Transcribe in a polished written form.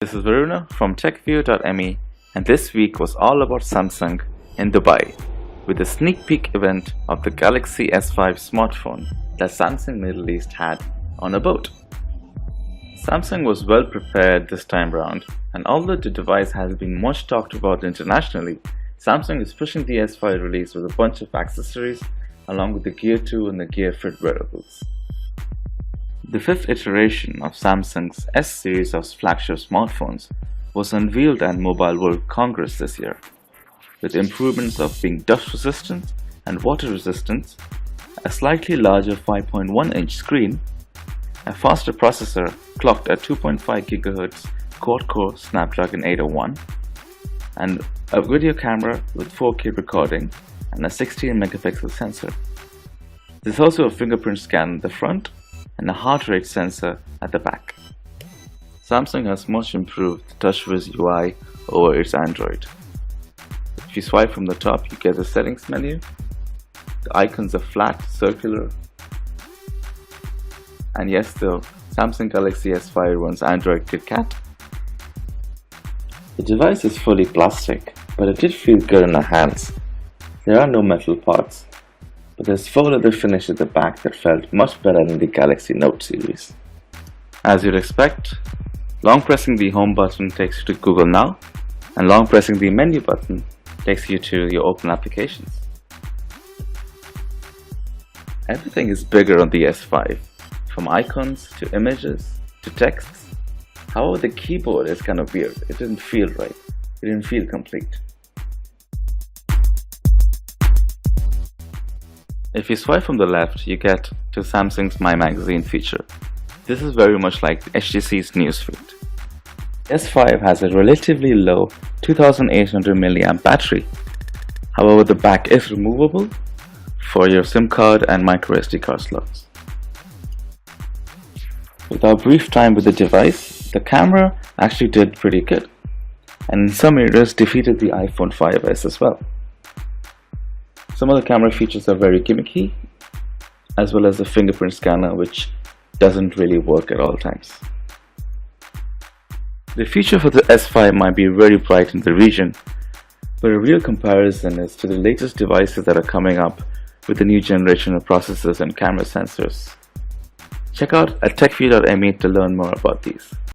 This is Varuna from TechView.me, and this week was all about Samsung in Dubai with a sneak peek event of the Galaxy S5 smartphone that Samsung Middle East had on a boat. Samsung was well prepared this time round, and although the device has been much talked about internationally, Samsung is pushing the S5 release with a bunch of accessories along with the Gear 2 and the Gear Fit wearables. The fifth iteration of Samsung's S series of flagship smartphones was unveiled at Mobile World Congress this year, with improvements of being dust resistant and water resistant, a slightly larger 5.1-inch screen, a faster processor clocked at 2.5 GHz quad-core Snapdragon 801, and a video camera with 4K recording and a 16-megapixel sensor. There's also a fingerprint scan at the front and a heart rate sensor at the back. Samsung has much improved the TouchWiz UI over its Android. If you swipe from the top, you get the settings menu. The icons are flat, circular. And yes, the Samsung Galaxy S5 runs Android KitKat. The device is fully plastic, but it did feel good in our hands. There are no metal parts, but there's faux leather finish at the back that felt much better than the Galaxy Note series. As you'd expect, long pressing the home button takes you to Google Now, and long pressing the menu button takes you to your open applications. Everything is bigger on the S5, from icons to images to texts. However, the keyboard is kind of weird. It didn't feel right. It didn't feel complete. If you swipe from the left, you get to Samsung's My Magazine feature. This is very much like HTC's newsfeed. S5 has a relatively low 2800 mAh battery. However, the back is removable for your SIM card and microSD card slots. With our brief time with the device, the camera actually did pretty good, and in some areas defeated the iPhone 5s as well. Some of the camera features are very gimmicky, as well as the fingerprint scanner, which doesn't really work at all times. The future for the S5 might be very bright in the region, but a real comparison is to the latest devices that are coming up with the new generation of processors and camera sensors. Check out at TechView.me to learn more about these.